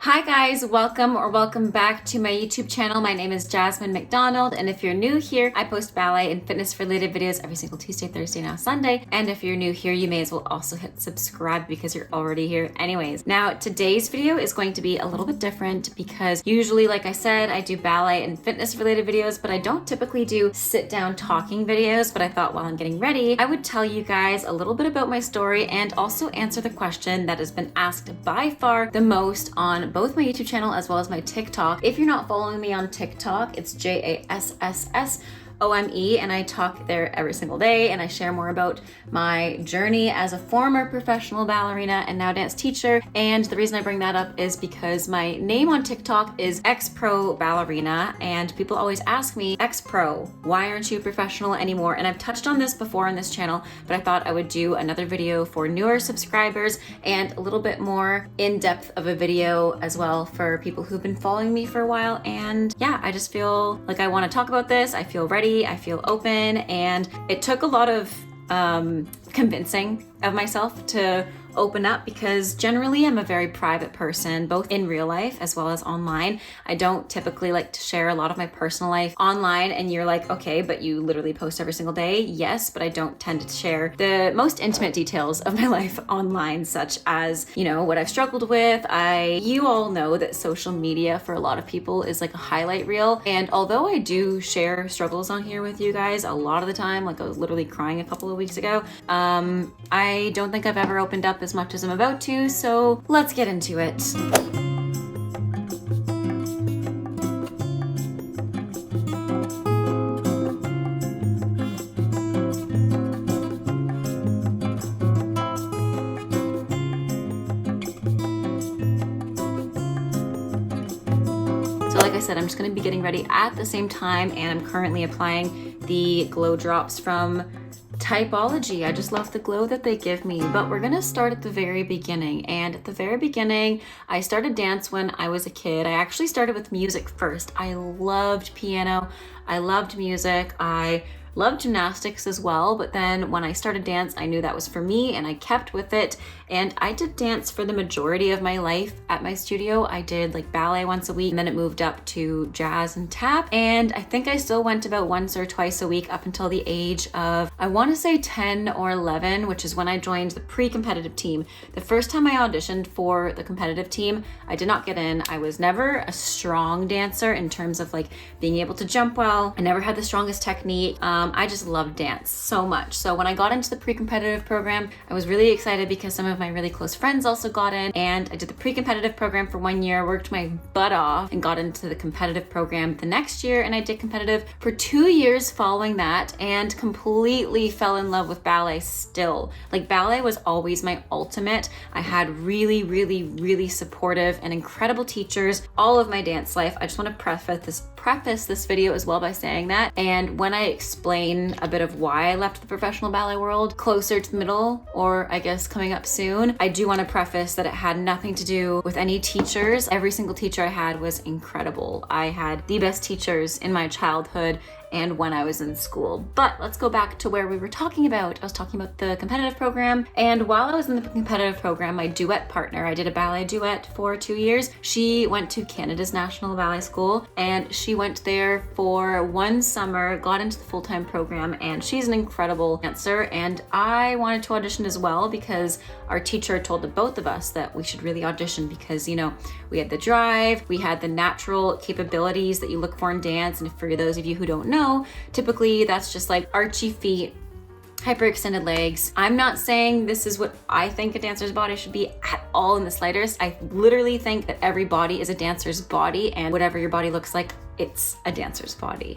Hi guys, welcome back to my YouTube channel. My name is Jasmine McDonald, and if you're new here, I post ballet and fitness related videos every single Tuesday, Thursday, now Sunday. And if you're new here, you may as well also hit subscribe because you're already here anyways. Now, today's video is going to be a little bit different because usually, like I said, I do ballet and fitness related videos, but I don't typically do sit down talking videos. But I thought while I'm getting ready, I would tell you guys a little bit about my story and also answer the question that has been asked by far the most on both my YouTube channel as well as my TikTok. If you're not following me on TikTok, it's JASSSOME, and I talk there every single day and I share more about my journey as a former professional ballerina and now dance teacher. And the reason I bring that up is because my name on TikTok is ex-pro ballerina, and people always ask me, ex-pro, why aren't you professional anymore? And I've touched on this before on this channel, but I thought I would do another video for newer subscribers and a little bit more in-depth of a video as well for people who've been following me for a while. And yeah, I just feel like I want to talk about this. I feel ready, I feel open, and it took a lot of convincing of myself to open up because generally I'm a very private person, both in real life as well as online. I don't typically like to share a lot of my personal life online, and you're like, okay, but you literally post every single day. Yes, but I don't tend to share the most intimate details of my life online, such as, you know, what I've struggled with. You all know that social media for a lot of people is like a highlight reel. And although I do share struggles on here with you guys a lot of the time, like I was literally crying a couple of weeks ago, I don't think I've ever opened up as much as I'm about to, so let's get into it. So like I said, I'm just going to be getting ready at the same time, and I'm currently applying the glow drops from Typology. I just love the glow that they give me. But we're gonna start at the very beginning. And at the very beginning, I started dance when I was a kid. I actually started with music first. I loved piano. I loved music. I loved gymnastics as well, but then when I started dance, I knew that was for me and I kept with it. And I did dance for the majority of my life at my studio. I did like ballet once a week, and then it moved up to jazz and tap. And I think I still went about once or twice a week up until the age of, I want to say 10 or 11, which is when I joined the pre-competitive team. The first time I auditioned for the competitive team, I did not get in. I was never a strong dancer in terms of like being able to jump well. I never had the strongest technique. I just loved dance so much. So when I got into the pre-competitive program, I was really excited because some of my really close friends also got in, and I did the pre-competitive program for 1 year, worked my butt off, and got into the competitive program the next year. And I did competitive for 2 years following that and completely fell in love with ballet still. Like ballet was always my ultimate. I had really, really, really supportive and incredible teachers all of my dance life. I just want to preface this video as well by saying that. And when I explain a bit of why I left the professional ballet world closer to the middle, or I guess coming up soon, I do want to preface that it had nothing to do with any teachers. Every single teacher I had was incredible. I had the best teachers in my childhood and when I was in school. But let's go back to where we were talking about. I was talking about the competitive program. And while I was in the competitive program, my duet partner, I did a ballet duet for 2 years. She went to Canada's National Ballet School, and she went there for 1 summer, got into the full-time program, and she's an incredible dancer. And I wanted to audition as well because our teacher told the both of us that we should really audition because, you know, we had the drive, we had the natural capabilities that you look for in dance. And for those of you who don't know, typically that's just like archy feet, hyperextended legs. I'm not saying this is what I think a dancer's body should be at all in the slightest. I literally think that every body is a dancer's body, and whatever your body looks like, it's a dancer's body.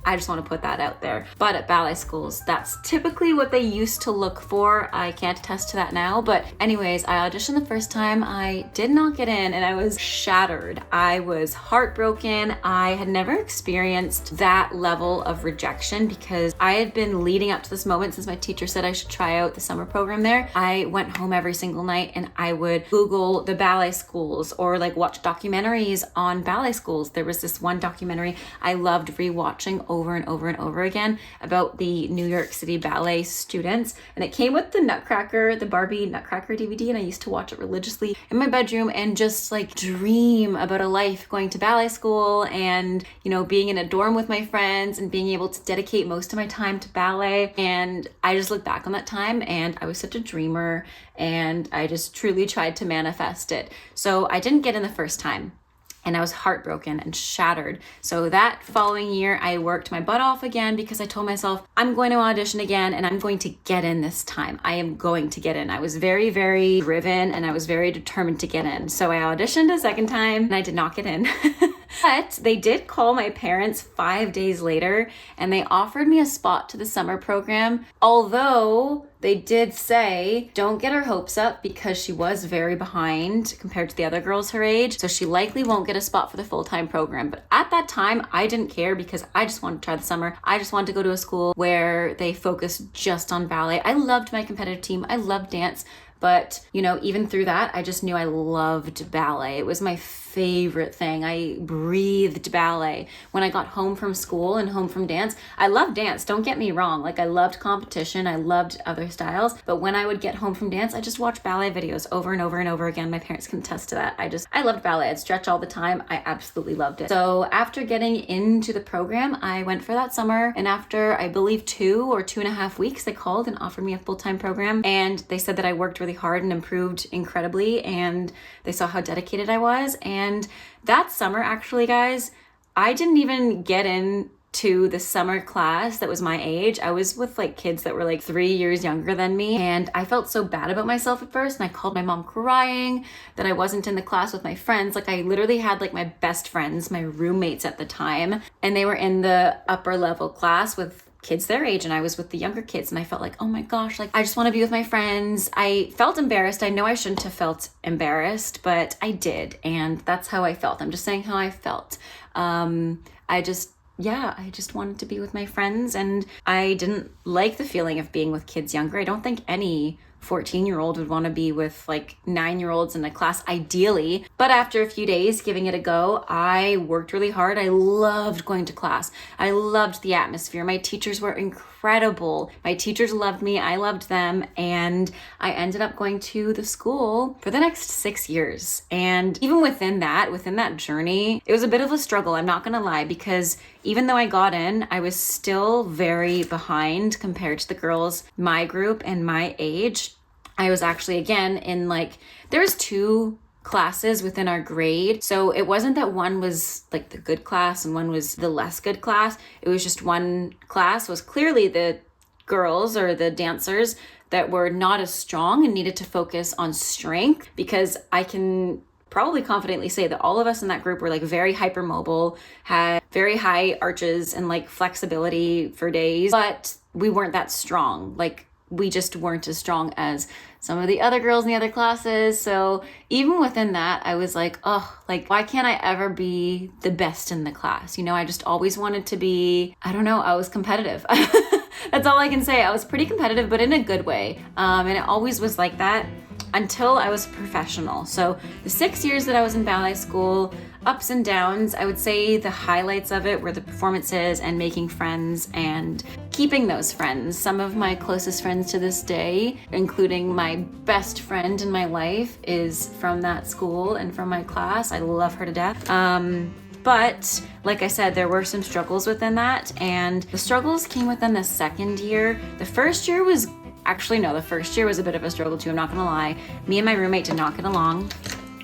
I just want to put that out there. But at ballet schools, that's typically what they used to look for. I can't attest to that now. But anyways, I auditioned the first time. I did not get in, and I was shattered. I was heartbroken. I had never experienced that level of rejection because I had been leading up to this moment since my teacher said I should try out the summer program there. I went home every single night and I would Google the ballet schools or like watch documentaries on ballet schools. There was this one documentary I loved rewatching over and over and over again about the New York City Ballet students. And it came with the Nutcracker, the Barbie Nutcracker DVD, and I used to watch it religiously in my bedroom and just like dream about a life going to ballet school and, you know, being in a dorm with my friends and being able to dedicate most of my time to ballet. And I just look back on that time and I was such a dreamer and I just truly tried to manifest it. So I didn't get in the first time. And I was heartbroken and shattered. So that following year, I worked my butt off again because I told myself, I'm going to audition again and I'm going to get in this time. I am going to get in. I was very, very driven and I was very determined to get in. So I auditioned a second time and I did not get in. But they did call my parents 5 days later and they offered me a spot to the summer program. Although they did say, don't get her hopes up because she was very behind compared to the other girls her age. So she likely won't get a spot for the full-time program. But at that time, I didn't care because I just wanted to try the summer. I just wanted to go to a school where they focused just on ballet. I loved my competitive team. I loved dance. But, you know, even through that, I just knew I loved ballet. It was my favorite thing. I breathed ballet. When I got home from school and home from dance, I loved dance. Don't get me wrong. Like I loved competition. I loved other styles. But when I would get home from dance, I just watched ballet videos over and over and over again. My parents can attest to that. I loved ballet. I'd stretch all the time. I absolutely loved it. So after getting into the program, I went for that summer. And after I believe 2 or 2.5 weeks, they called and offered me a full-time program. And they said that I worked really hard and improved incredibly. And they saw how dedicated I was. And that summer, actually, guys, I didn't even get into the summer class that was my age. I was with like kids that were like 3 years younger than me. And I felt so bad about myself at first. And I called my mom crying that I wasn't in the class with my friends. Like I literally had like my best friends, my roommates at the time, and they were in the upper level class with kids their age and I was with the younger kids and I felt like, oh my gosh, like I just want to be with my friends. I felt embarrassed. I know I shouldn't have felt embarrassed, but I did. And that's how I felt. I'm just saying how I felt. I just wanted to be with my friends and I didn't like the feeling of being with kids younger. I don't think any 14-year-old would want to be with like 9-year-olds in a class ideally. But after a few days giving it a go, I worked really hard. I loved going to class. I loved the atmosphere. My teachers were incredible. My teachers loved me. I loved them. And I ended up going to the school for the next 6 years. And even within that journey, it was a bit of a struggle. I'm not going to lie, because even though I got in, I was still very behind compared to the girls my group and my age. I was actually, again, in like, there's 2 classes within our grade. So it wasn't that one was like the good class and one was the less good class. It was just one class was clearly the girls or the dancers that were not as strong and needed to focus on strength, because I can probably confidently say that all of us in that group were like very hypermobile, had very high arches and like flexibility for days, but we weren't that strong. Like we just weren't as strong as some of the other girls in the other classes. So even within that, I was like, oh, like, why can't I ever be the best in the class? You know, I just always wanted to be, I don't know, I was competitive. That's all I can say. I was pretty competitive, but in a good way. And it always was like that until I was a professional. So the 6 years that I was in ballet school, ups and downs, I would say the highlights of it were the performances and making friends and keeping those friends. Some of my closest friends to this day, including my best friend in my life, is from that school and from my class. I love her to death. But like I said, there were some struggles within that, and the struggles came within the second year. The first year was the first year was a bit of a struggle too, I'm not gonna lie. Me and my roommate did not get along.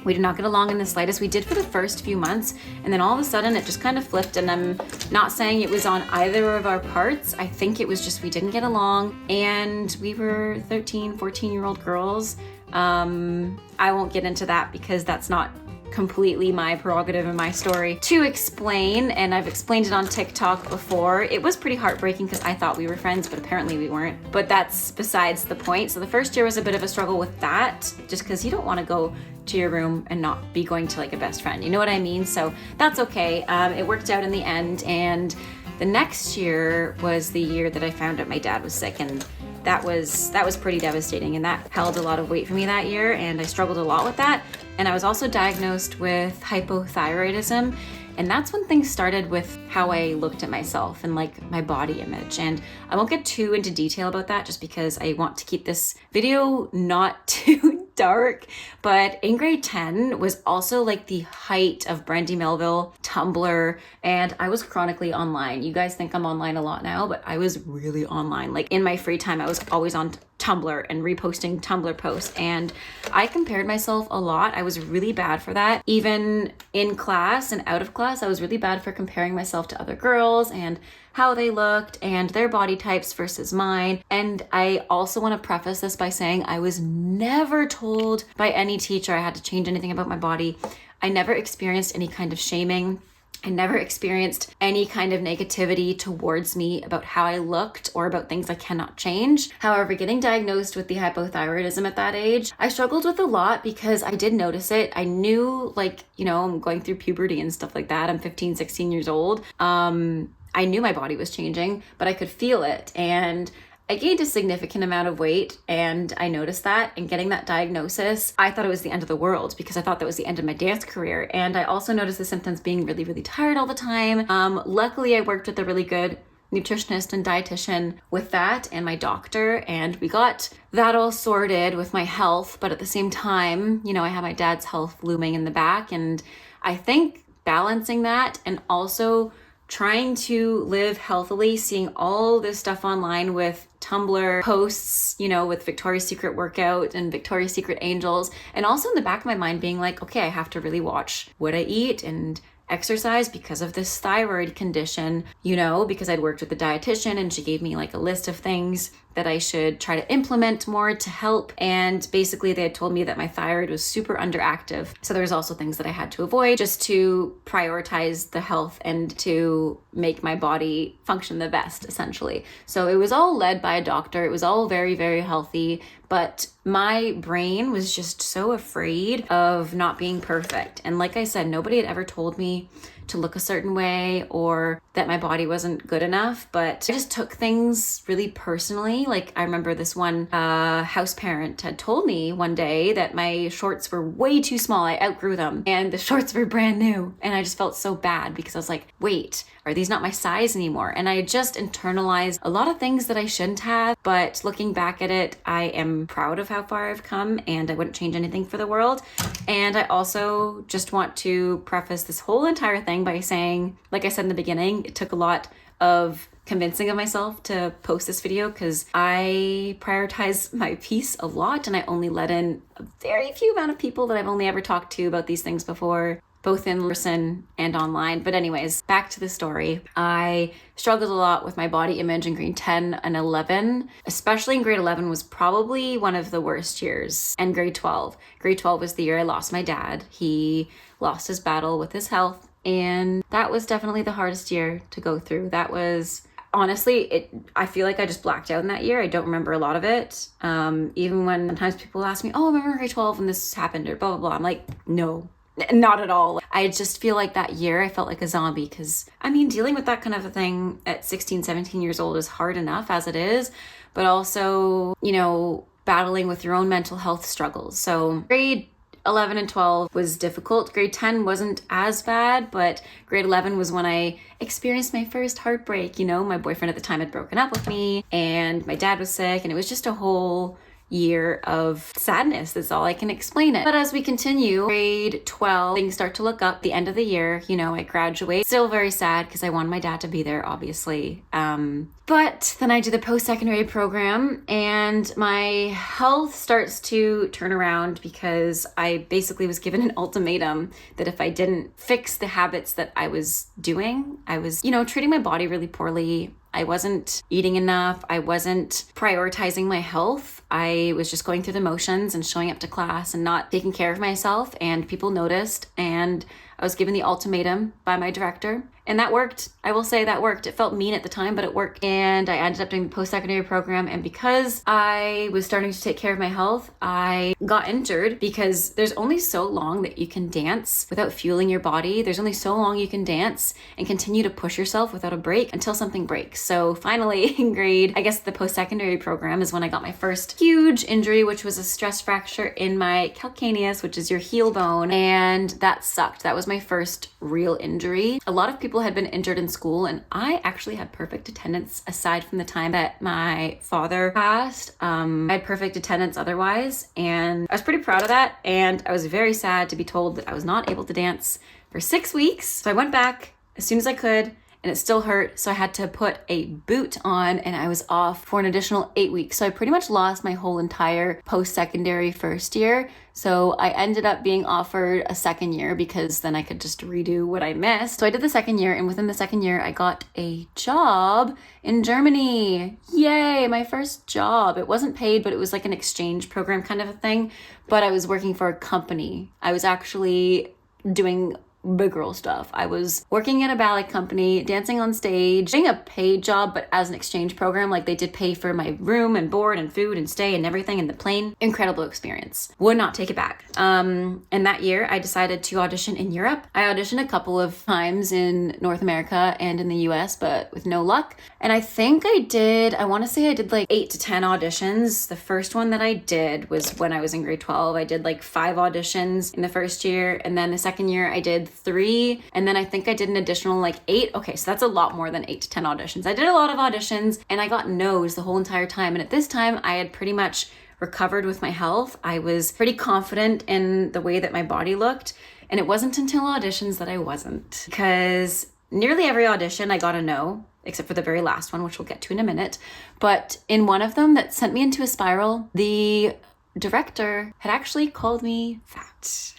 We did not get along in the slightest. We did for the first few months, and then all of a sudden it just kind of flipped, and I'm not saying it was on either of our parts. I think it was just we didn't get along, and we were 13, 14-year-old girls. I won't get into that because that's not completely my prerogative and my story to explain, and I've explained it on TikTok before. It was pretty heartbreaking because I thought we were friends, but apparently we weren't. But that's besides the point. So the first year was a bit of a struggle with that, just because you don't want to go to your room and not be going to like a best friend. You know what I mean? So that's okay. It worked out in the end, and the next year was the year that I found out my dad was sick, and that was pretty devastating, and that held a lot of weight for me that year, and I struggled a lot with that. And I was also diagnosed with hypothyroidism, And that's when things started with how I looked at myself and like my body image. And I won't get too into detail about that just because I want to keep this video not too dark. But in grade 10 was also like the height of Brandy Melville, Tumblr, and I was chronically online. You guys think I'm online a lot now, but I was really online. Like in my free time, I was always on Tumblr and reposting Tumblr posts, and I compared myself a lot. I was really bad for that. Even in class and out of class, I was really bad for comparing myself to other girls and how they looked and their body types versus mine. And I also want to preface this by saying I was never told by any teacher I had to change anything about my body. I never experienced any kind of shaming. I never experienced any kind of negativity towards me about how I looked or about things I cannot change. However, getting diagnosed with the hypothyroidism at that age, I struggled with a lot because I did notice it. I knew, like, you know, I'm going through puberty and stuff like that. I'm 15, 16 years old. I knew my body was changing, but I could feel it. And I gained a significant amount of weight, and I noticed that. And getting that diagnosis, I thought it was the end of the world because I thought that was the end of my dance career. And I also noticed the symptoms being really, really tired all the time. Luckily, I worked with a really good nutritionist and dietitian with that and my doctor, and we got that all sorted with my health. But at the same time, you know, I had my dad's health looming in the back, and I think balancing that and also trying to live healthily, seeing all this stuff online with Tumblr posts, you know, with Victoria's Secret workout and Victoria's Secret angels, and also in the back of my mind being like, okay, I have to really watch what I eat and exercise because of this thyroid condition, you know, because I'd worked with a dietitian and she gave me like a list of things that I should try to implement more to help. And basically they had told me that my thyroid was super underactive. So there was also things that I had to avoid just to prioritize the health and to make my body function the best, essentially. So it was all led by a doctor. It was all very, very healthy, but my brain was just so afraid of not being perfect. And like I said, nobody had ever told me to look a certain way or that my body wasn't good enough, but I just took things really personally. Like I remember this one house parent had told me one day that my shorts were way too small. I outgrew them and the shorts were brand new. And I just felt so bad because I was like, wait, are these not my size anymore? And I just internalized a lot of things that I shouldn't have. But looking back at it, I am proud of how far I've come and I wouldn't change anything for the world. And I also just want to preface this whole entire thing by saying, like I said in the beginning, it took a lot of convincing of myself to post this video because I prioritize my peace a lot and I only let in a very few amount of people that I've only ever talked to about these things before, both in person and online. But anyways, back to the story. I struggled a lot with my body image in grade 10 and 11, especially in grade 11 was probably one of the worst years. And grade 12. Grade 12 was the year I lost my dad. He lost his battle with his health. And that was definitely the hardest year to go through. That was, honestly, I feel like I just blacked out in that year. I don't remember a lot of it. Even when sometimes people ask me, oh, I remember grade 12 when this happened or blah, blah, blah. I'm like, no, not at all. I just feel like that year I felt like a zombie because, I mean, dealing with that kind of a thing at 16, 17 years old is hard enough as it is, but also, you know, battling with your own mental health struggles. So grade 11 and 12 was difficult. Grade 10 wasn't as bad, but grade 11 was when I experienced my first heartbreak. You know, my boyfriend at the time had broken up with me and my dad was sick and it was just a whole year of sadness. That's all I can explain it. But as we continue, grade 12, things start to look up. The end of the year, you know, I graduate. Still very sad because I wanted my dad to be there, obviously. But then I do the post-secondary program and my health starts to turn around because I basically was given an ultimatum that if I didn't fix the habits that I was doing, I was, you know, treating my body really poorly. I wasn't eating enough. I wasn't prioritizing my health. I was just going through the motions and showing up to class and not taking care of myself. And people noticed. And I was given the ultimatum by my director. And that worked. I will say that worked. It felt mean at the time, but it worked. And I ended up doing the post-secondary program. And because I was starting to take care of my health, I got injured because there's only so long that you can dance without fueling your body. There's only so long you can dance and continue to push yourself without a break until something breaks. So finally in I guess the post-secondary program is when I got my first huge injury, which was a stress fracture in my calcaneus, which is your heel bone. And that sucked. That was my first real injury. A lot of people had been injured in school, and I actually had perfect attendance aside from the time that my father passed. I had perfect attendance otherwise, and I was pretty proud of that. And I was very sad to be told that I was not able to dance for 6 weeks. So I went back as soon as I could, and it still hurt. So I had to put a boot on, and I was off for an additional 8 weeks. So I pretty much lost my whole entire post-secondary first year. So I ended up being offered a second year because then I could just redo what I missed. So I did the second year, and within the second year, I got a job in Germany. Yay, my first job. It wasn't paid, but it was like an exchange program kind of a thing. But I was working for a company. I was actually doing big girl stuff. I was working at a ballet company, dancing on stage, doing a paid job, but as an exchange program. Like, they did pay for my room and board and food and stay and everything in the plane. Incredible experience. Would not take it back. And that year I decided to audition in Europe. I auditioned a couple of times in North America and in the US, but with no luck. And I think I want to say I did like 8 to 10 auditions. The first one that I did was when I was in grade 12. I did like 5 auditions in the first year. And then the second year I did 3, and then I think I did an additional like 8. Okay, so that's a lot more than 8 to 10 auditions. I did a lot of auditions, and I got no's the whole entire time. And at this time, I had pretty much recovered with my health. I was pretty confident in the way that my body looked, and it wasn't until auditions that I wasn't. Because nearly every audition I got a no, except for the very last one, which we'll get to in a minute. But in one of them that sent me into a spiral, the director had actually called me fat.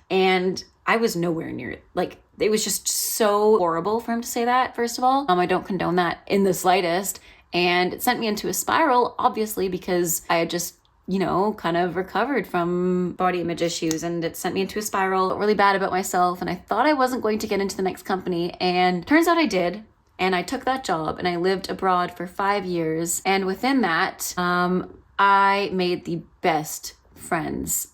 And I was nowhere near it. Like, it was just so horrible for him to say that, first of all. I don't condone that in the slightest. And it sent me into a spiral, obviously, because I had just, kind of recovered from body image issues, and it sent me into a spiral. I felt really bad about myself, and I thought I wasn't going to get into the next company. And turns out I did. And I took that job, and I lived abroad for 5 years. And within that, I made the best friends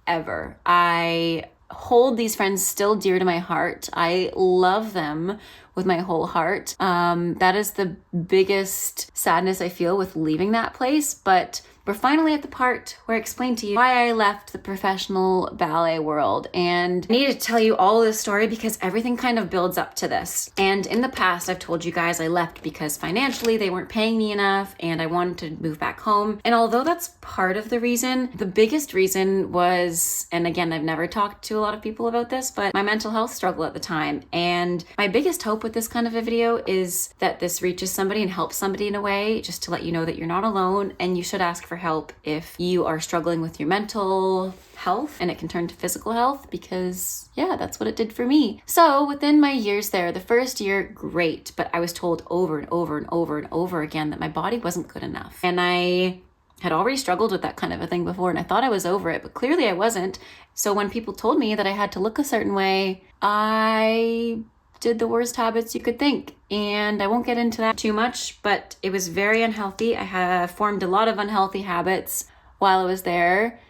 ever. I hold these friends still dear to my heart. I love them with my whole heart. That is the biggest sadness I feel with leaving that place. But we're finally at the part where I explain to you why I left the professional ballet world. And I need to tell you all this story because everything kind of builds up to this. And in the past, I've told you guys I left because financially they weren't paying me enough and I wanted to move back home. And although that's part of the reason, the biggest reason was, and again, I've never talked to a lot of people about this, but my mental health struggle at the time. And my biggest hope with this kind of a video is that this reaches somebody and helps somebody in a way, just to let you know that you're not alone, and you should ask for help if you are struggling with your mental health, and it can turn to physical health, because that's what it did for me. So within my years there, the first year, great, but I was told over and over and over and over again that my body wasn't good enough. And I had already struggled with that kind of a thing before, and I thought I was over it, but clearly I wasn't. So when people told me that I had to look a certain way, I did the worst habits you could think. And I won't get into that too much, but it was very unhealthy. I have formed a lot of unhealthy habits while I was there.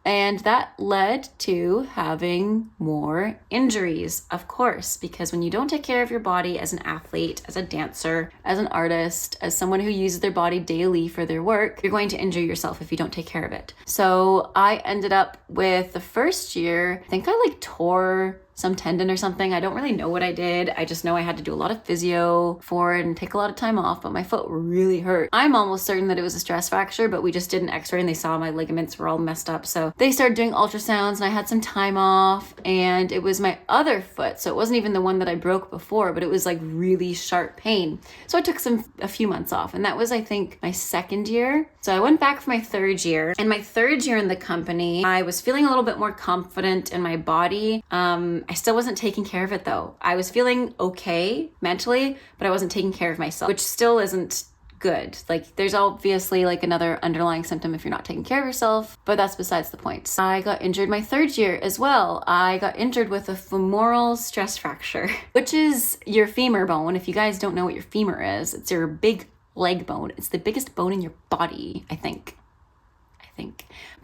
And that led to having more injuries, of course, because when you don't take care of your body as an athlete, as a dancer, as an artist, as someone who uses their body daily for their work, you're going to injure yourself if you don't take care of it. So I ended up with the first year, I think I tore some tendon or something. I don't really know what I did. I just know I had to do a lot of physio for it and take a lot of time off, but my foot really hurt. I'm almost certain that it was a stress fracture, but we just did an x-ray and they saw my ligaments were all messed up. So they started doing ultrasounds and I had some time off, and it was my other foot. So it wasn't even the one that I broke before, but it was like really sharp pain. So I took a few months off, and that was, I think, my second year. So I went back for my third year, and my third year in the company, I was feeling a little bit more confident in my body. I still wasn't taking care of it though. I was feeling okay mentally, but I wasn't taking care of myself, which still isn't good. Like there's obviously like another underlying symptom if you're not taking care of yourself, but that's besides the point. I got injured my 3rd year as well. I got injured with a femoral stress fracture, which is your femur bone. If you guys don't know what your femur is, it's your big leg bone. It's the biggest bone in your body, I think.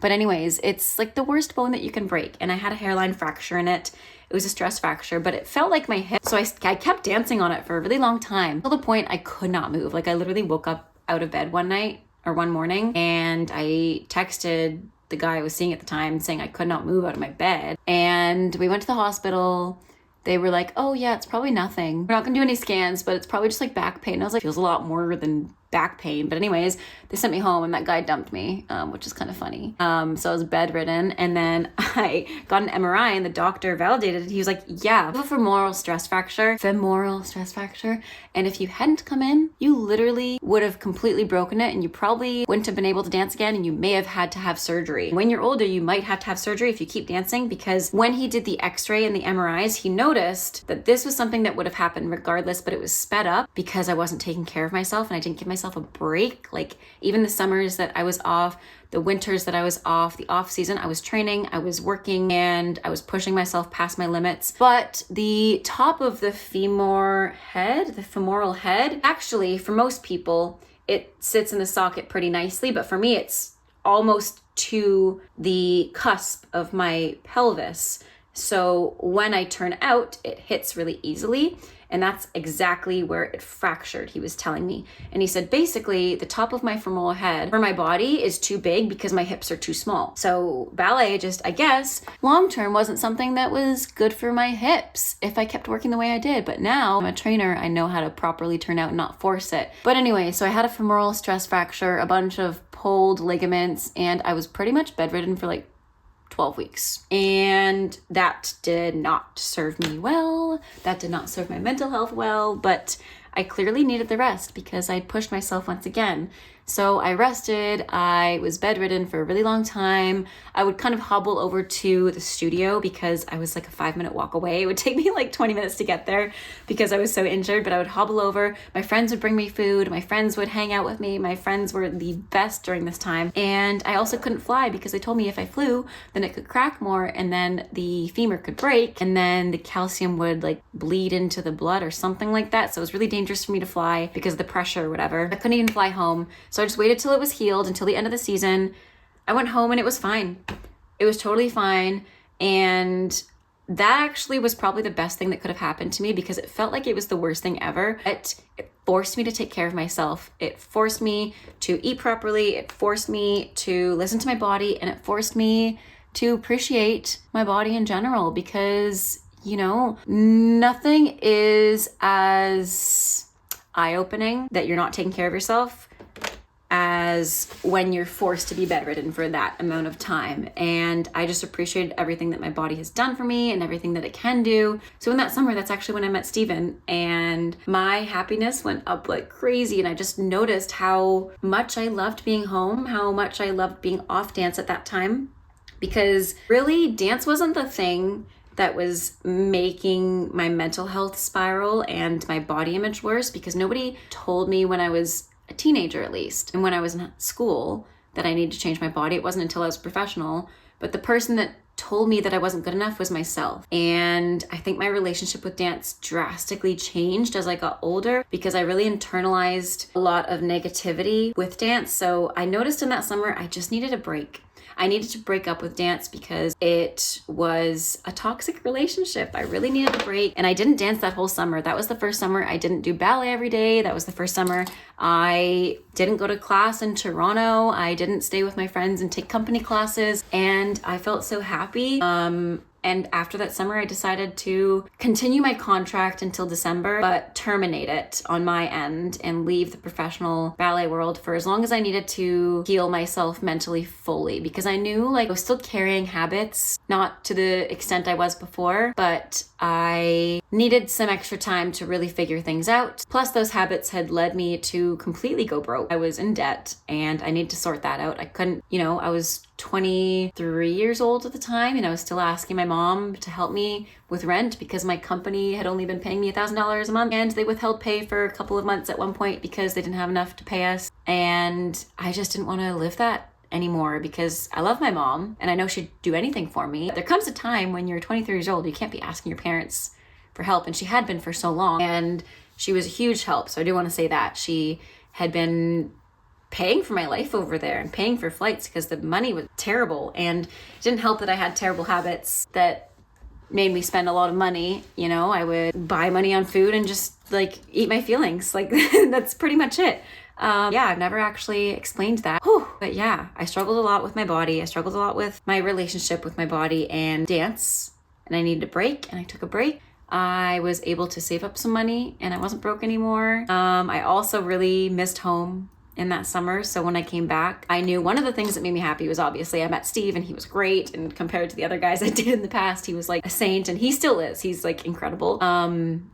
But anyways, it's like the worst bone that you can break. And I had a hairline fracture in it. It was a stress fracture, but it felt like my hip. So I kept dancing on it for a really long time till the point I could not move. Like I literally woke up out of bed one morning and I texted the guy I was seeing at the time saying I could not move out of my bed. And we went to the hospital. They were like, oh yeah, it's probably nothing. We're not gonna do any scans, but it's probably just like back pain. I was like, feels a lot more than back pain. But anyways, they sent me home and that guy dumped me, which is kind of funny. So I was bedridden, and then I got an MRI and the doctor validated it. He was like, yeah, you have a femoral stress fracture. And if you hadn't come in, you literally would have completely broken it and you probably wouldn't have been able to dance again, and you may have had to have surgery. When you're older, you might have to have surgery if you keep dancing, because when he did the x-ray and the MRIs, he noticed that this was something that would have happened regardless, but it was sped up because I wasn't taking care of myself and I didn't give myself a break. Like even the summers that I was off, the winters that I was off, the off season, I was training, I was working, and I was pushing myself past my limits. But the top of the femoral head, actually for most people, it sits in the socket pretty nicely. But for me, it's almost to the cusp of my pelvis. So when I turn out, it hits really easily. And that's exactly where it fractured, he was telling me. And he said, basically, the top of my femoral head for my body is too big because my hips are too small. So ballet just, I guess, long-term wasn't something that was good for my hips if I kept working the way I did. But now I'm a trainer, I know how to properly turn out and not force it. But anyway, so I had a femoral stress fracture, a bunch of pulled ligaments, and I was pretty much bedridden for like 12 weeks. And that did not serve me well. That did not serve my mental health well, but I clearly needed the rest because I'd pushed myself once again. So I rested. I was bedridden for a really long time. I would kind of hobble over to the studio because I was like a 5-minute walk away. It would take me like 20 minutes to get there because I was so injured, but I would hobble over. My friends would bring me food. My friends would hang out with me. My friends were the best during this time. And I also couldn't fly because they told me if I flew, then it could crack more and then the femur could break and then the calcium would like bleed into the blood or something like that. So it was really dangerous for me to fly because of the pressure or whatever. I couldn't even fly home. So I just waited till it was healed until the end of the season. I went home and it was fine. It was totally fine. And that actually was probably the best thing that could have happened to me because it felt like it was the worst thing ever. It forced me to take care of myself. It forced me to eat properly. It forced me to listen to my body, and it forced me to appreciate my body in general because, you know, nothing is as eye-opening that you're not taking care of yourself as when you're forced to be bedridden for that amount of time. And I just appreciated everything that my body has done for me and everything that it can do. So in that summer, that's actually when I met Steven, and my happiness went up like crazy. And I just noticed how much I loved being home, how much I loved being off dance at that time, because really dance wasn't the thing that was making my mental health spiral and my body image worse, because nobody told me when I was a teenager, at least, and when I was in school, that I needed to change my body. It wasn't until I was professional, but the person that told me that I wasn't good enough was myself. And I think my relationship with dance drastically changed as I got older because I really internalized a lot of negativity with dance. So I noticed in that summer, I just needed a break. I needed to break up with dance because it was a toxic relationship. I really needed a break, and I didn't dance that whole summer. That was the first summer I didn't do ballet every day. That was the first summer I didn't go to class in Toronto. I didn't stay with my friends and take company classes, and I felt so happy. And after that summer, I decided to continue my contract until December, but terminate it on my end and leave the professional ballet world for as long as I needed to heal myself mentally fully, because I knew like I was still carrying habits, not to the extent I was before, but I needed some extra time to really figure things out. Plus those habits had led me to completely go broke. I was in debt and I needed to sort that out. I couldn't, I was 23 years old at the time, and I was still asking my mom to help me with rent because my company had only been paying me $1,000 a month, and they withheld pay for a couple of months at one point because they didn't have enough to pay us. And I just didn't want to live that anymore because I love my mom and I know she'd do anything for me. There comes a time when you're 23 years old, you can't be asking your parents for help, and she had been for so long, and she was a huge help. So I do want to say that she had been paying for my life over there and paying for flights because the money was terrible, and it didn't help that I had terrible habits that made me spend a lot of money. You know, I would buy money on food and just like eat my feelings. Like that's pretty much it. Yeah, I've never actually explained that. Whew. But yeah, I struggled a lot with my body. I struggled a lot with my relationship with my body and dance, and I needed a break, and I took a break. I was able to save up some money and I wasn't broke anymore. I also really missed home in that summer. So when I came back, I knew one of the things that made me happy was obviously I met Steve, and he was great. And compared to the other guys I did in the past, he was like a saint, and he still is. He's like incredible.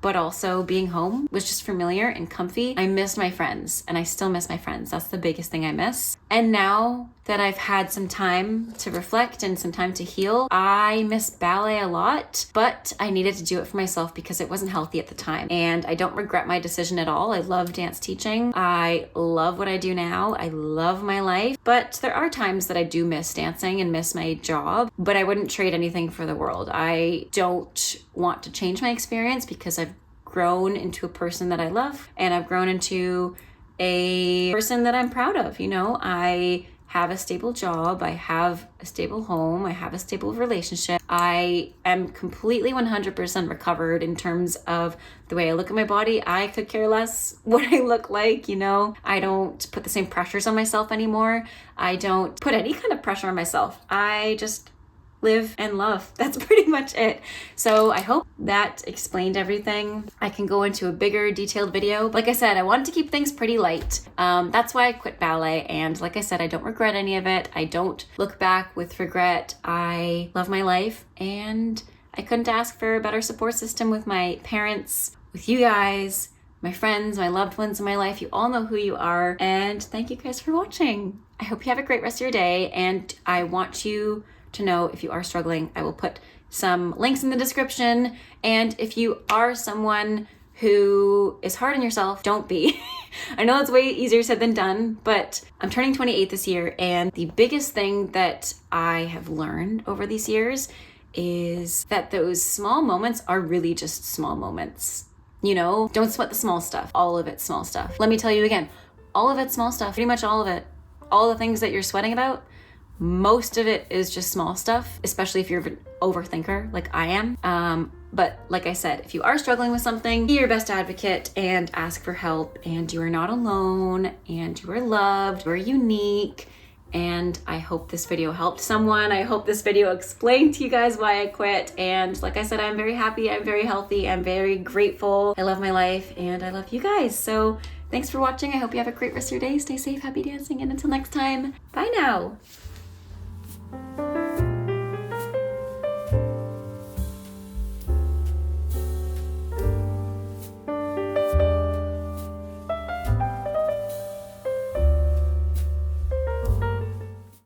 But also being home was just familiar and comfy. I missed my friends, and I still miss my friends. That's the biggest thing I miss. And now that I've had some time to reflect and some time to heal, I miss ballet a lot, but I needed to do it for myself because it wasn't healthy at the time. And I don't regret my decision at all. I love dance teaching. I love what I do now. I love my life, but there are times that I do miss dancing and miss my job, but I wouldn't trade anything for the world. I don't want to change my experience because I've grown into a person that I love, and I've grown into a person that I'm proud of. You know, I have a stable job, I have a stable home, I have a stable relationship. I am completely 100% recovered in terms of the way I look at my body. I could care less what I look like, you know. I don't put the same pressures on myself anymore. I don't put any kind of pressure on myself. I just live and love. That's pretty much it. So I hope that explained everything. I can go into a bigger detailed video. Like I said, I wanted to keep things pretty light. That's why I quit ballet. And like I said, I don't regret any of it. I don't look back with regret. I love my life, and I couldn't ask for a better support system with my parents, with you guys, my friends, my loved ones in my life. You all know who you are. And thank you guys for watching. I hope you have a great rest of your day. And I want you to know if you are struggling, I will put some links in the description. And if you are someone who is hard on yourself, don't be. I know it's way easier said than done, but I'm turning 28 this year, and the biggest thing that I have learned over these years is that those small moments are really just small moments. You know, don't sweat the small stuff. All of it's small stuff. Let me tell you again, all of it's small stuff, pretty much all of it. All the things that you're sweating about, most of it is just small stuff, especially if you're an overthinker like I am. But like I said, if you are struggling with something, be your best advocate and ask for help. And you are not alone, and you are loved, you are unique. And I hope this video helped someone. I hope this video explained to you guys why I quit. And like I said, I'm very happy, I'm very healthy, I'm very grateful. I love my life, and I love you guys. So thanks for watching. I hope you have a great rest of your day. Stay safe, happy dancing, and until next time, bye now.